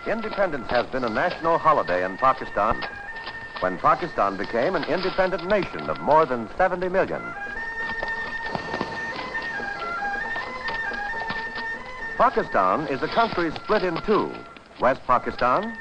Independence has been a national holiday in Pakistan when Pakistan became an independent nation of more than 70 million. Pakistan is a country split in two. West Pakistan,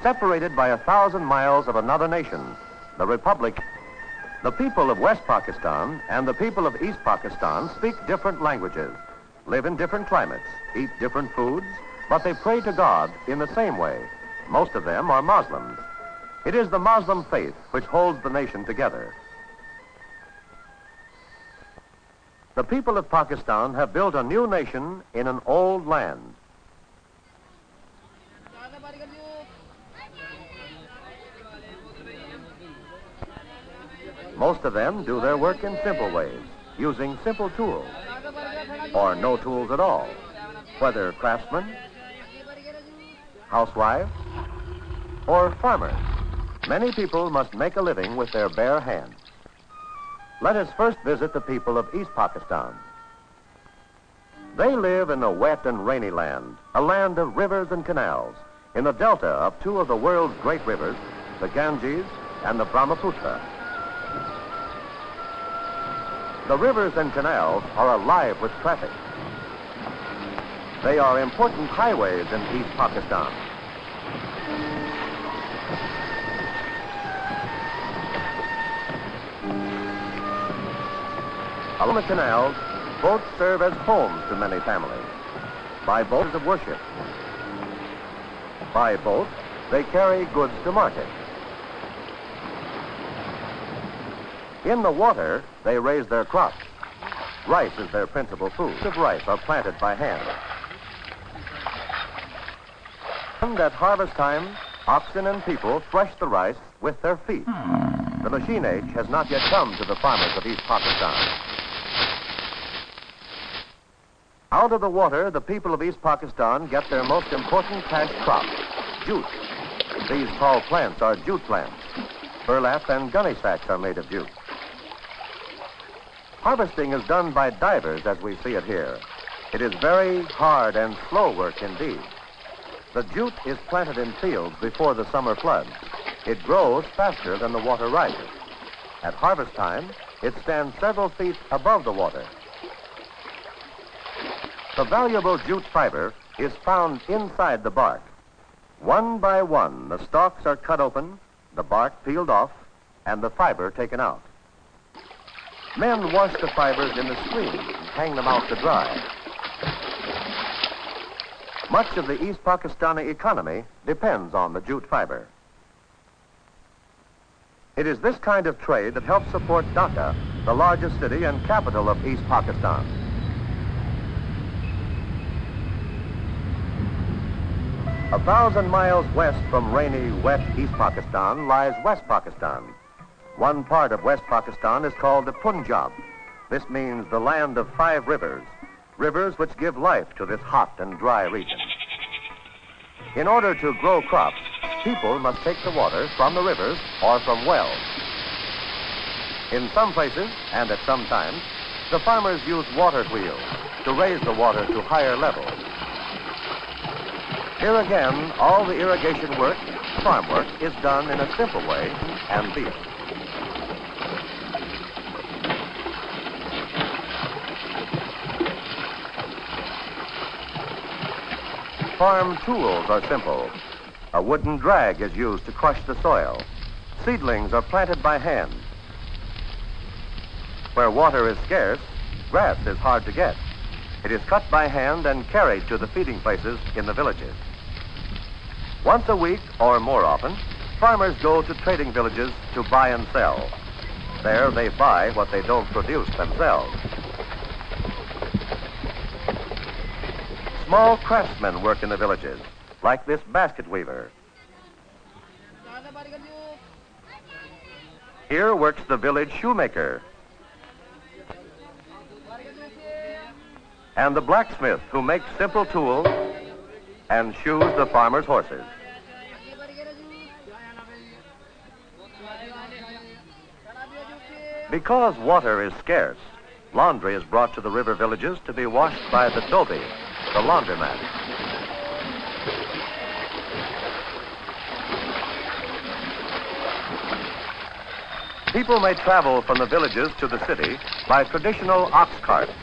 separated by 1,000 miles of another nation, the Republic. The people of West Pakistan and the people of East Pakistan speak different languages, live in different climates, eat different foods, but they pray to God in the same way. Most of them are Muslims. It is the Muslim faith which holds the nation together. The people of Pakistan have built a new nation in an old land. Most of them do their work in simple ways, using simple tools, or no tools at all, whether craftsmen, housewives, or farmers. Many people must make a living with their bare hands. Let us first visit the people of East Pakistan. They live in a wet and rainy land, a land of rivers and canals, in the delta of two of the world's great rivers, the Ganges and the Brahmaputra. The rivers and canals are alive with traffic. They are important highways in East Pakistan. Along the canals, boats serve as homes to many families. By boats of worship. By boat, they carry goods to market. In the water, they raise their crops. Rice is their principal food. Of rice are planted by hand. And at harvest time, oxen and people thresh the rice with their feet. The machine age has not yet come to the farmers of East Pakistan. Out of the water, the people of East Pakistan get their most important cash crop, jute. These tall plants are jute plants. Burlap and gunny sacks are made of jute. Harvesting is done by divers as we see it here. It is very hard and slow work indeed. The jute is planted in fields before the summer floods. It grows faster than the water rises. At harvest time, it stands several feet above the water. The valuable jute fiber is found inside the bark. One by one, the stalks are cut open, the bark peeled off, and the fiber taken out. Men wash the fibers in the stream and hang them out to dry. Much of the East Pakistani economy depends on the jute fiber. It is this kind of trade that helps support Dhaka, the largest city and capital of East Pakistan. A 1,000 miles west from rainy, wet East Pakistan lies West Pakistan. One part of West Pakistan is called the Punjab. This means the land of 5 rivers, rivers which give life to this hot and dry region. In order to grow crops, people must take the water from the rivers or from wells. In some places, and at some times, the farmers use water wheels to raise the water to higher levels. Here again, all the irrigation work, farm work, is done in a simple way and field. Farm tools are simple. A wooden drag is used to crush the soil. Seedlings are planted by hand. Where water is scarce, grass is hard to get. It is cut by hand and carried to the feeding places in the villages. Once a week, or more often, farmers go to trading villages to buy and sell. There they buy what they don't produce themselves. Small craftsmen work in the villages, like this basket weaver. Here works the village shoemaker and the blacksmith who makes simple tools and shoes the farmers' horses. Because water is scarce, laundry is brought to the river villages to be washed by the dhobi, the laundromat. People may travel from the villages to the city by traditional ox carts.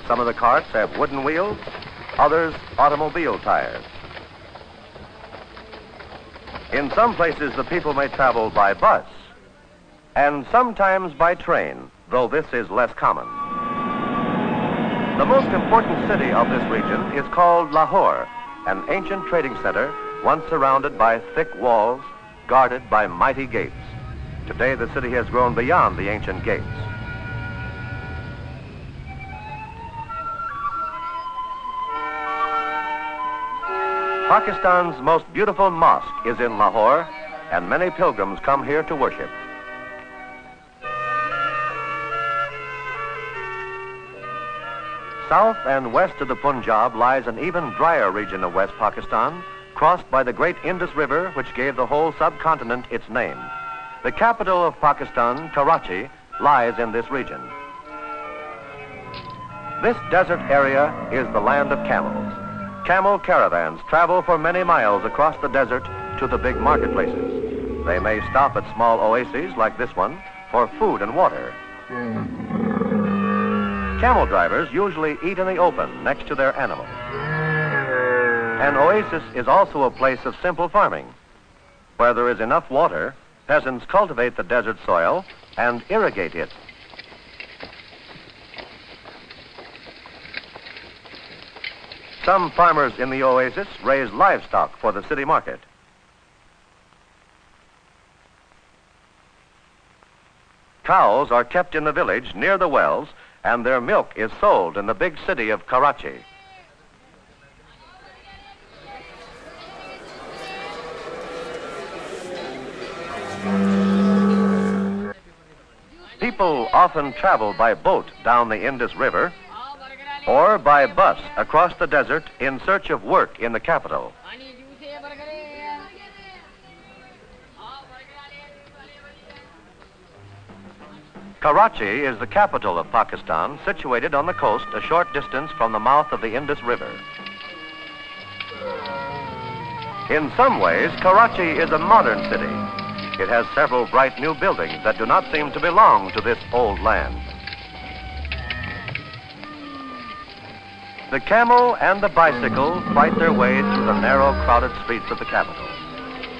Some of the carts have wooden wheels, others automobile tires. In some places, the people may travel by bus, and sometimes by train, though this is less common. The most important city of this region is called Lahore, an ancient trading center once surrounded by thick walls, guarded by mighty gates. Today, the city has grown beyond the ancient gates. Pakistan's most beautiful mosque is in Lahore, and many pilgrims come here to worship. South and west of the Punjab lies an even drier region of West Pakistan, crossed by the great Indus River, which gave the whole subcontinent its name. The capital of Pakistan, Karachi, lies in this region. This desert area is the land of camels. Camel caravans travel for many miles across the desert to the big marketplaces. They may stop at small oases like this one for food and water. Camel drivers usually eat in the open next to their animals. An oasis is also a place of simple farming. Where there is enough water, peasants cultivate the desert soil and irrigate it. Some farmers in the oasis raise livestock for the city market. Cows are kept in the village near the wells, and their milk is sold in the big city of Karachi. People often travel by boat down the Indus River or by bus across the desert in search of work in the capital. Karachi is the capital of Pakistan, situated on the coast a short distance from the mouth of the Indus River. In some ways, Karachi is a modern city. It has several bright new buildings that do not seem to belong to this old land. The camel and the bicycle fight their way through the narrow, crowded streets of the capital.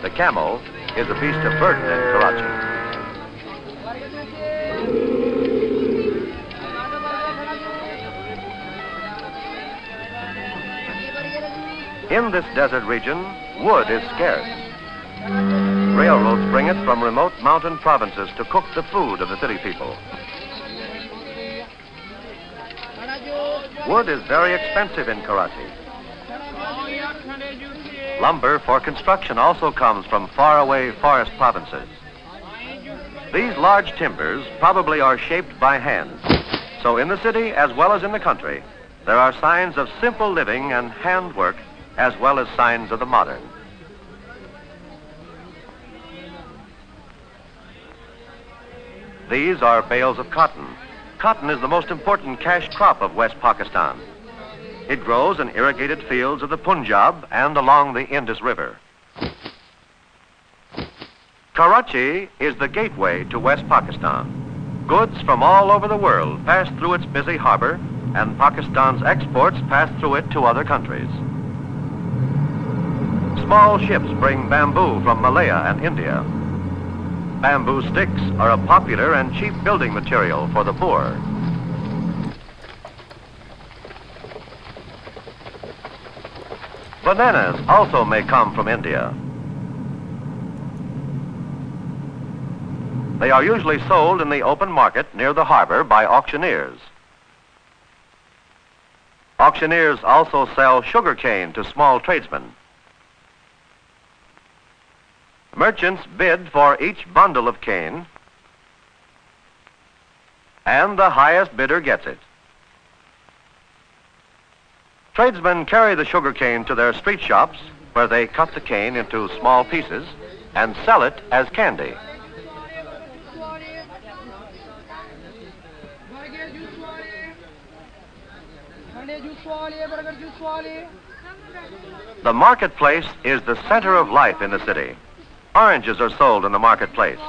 The camel is a beast of burden in Karachi. In this desert region, wood is scarce. Railroads bring it from remote mountain provinces to cook the food of the city people. Wood is very expensive in Karachi. Lumber for construction also comes from faraway forest provinces. These large timbers probably are shaped by hand. So in the city, as well as in the country, there are signs of simple living and handwork, as well as signs of the modern. These are bales of cotton. Cotton is the most important cash crop of West Pakistan. It grows in irrigated fields of the Punjab and along the Indus River. Karachi is the gateway to West Pakistan. Goods from all over the world pass through its busy harbor, and Pakistan's exports pass through it to other countries. Small ships bring bamboo from Malaya and India. Bamboo sticks are a popular and cheap building material for the poor. Bananas also may come from India. They are usually sold in the open market near the harbor by auctioneers. Auctioneers also sell sugarcane to small tradesmen. Merchants bid for each bundle of cane, and the highest bidder gets it. Tradesmen carry the sugar cane to their street shops, where they cut the cane into small pieces and sell it as candy. The marketplace is the center of life in the city. Oranges are sold in the marketplace.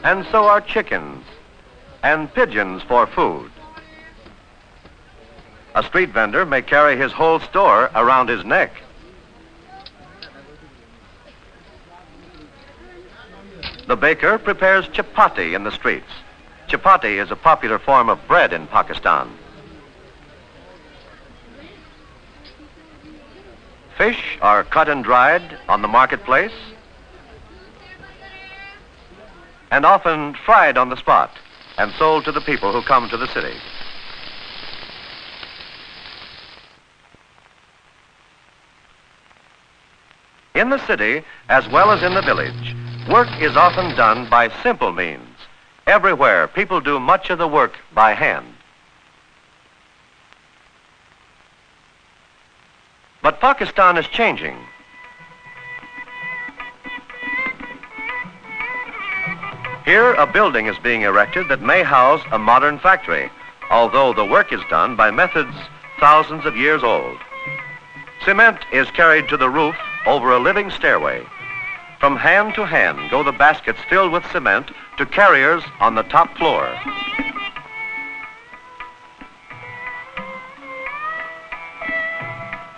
and so are chickens and pigeons for food. A street vendor may carry his whole store around his neck. The baker prepares chapati in the streets. Chapati is a popular form of bread in Pakistan. Fish are cut and dried on the marketplace and often fried on the spot and sold to the people who come to the city. In the city, as well as in the village, work is often done by simple means. Everywhere, people do much of the work by hand. But Pakistan is changing. Here, a building is being erected that may house a modern factory, although the work is done by methods thousands of years old. Cement is carried to the roof over a living stairway. From hand to hand go the baskets filled with cement to carriers on the top floor.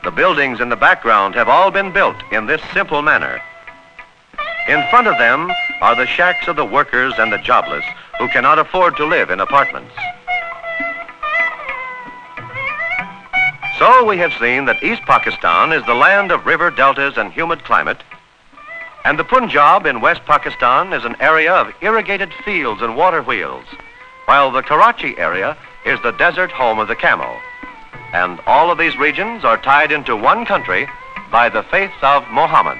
The buildings in the background have all been built in this simple manner. In front of them are the shacks of the workers and the jobless who cannot afford to live in apartments. So we have seen that East Pakistan is the land of river deltas and humid climate, and the Punjab in West Pakistan is an area of irrigated fields and water wheels, while the Karachi area is the desert home of the camel. And all of these regions are tied into one country by the faith of Muhammad.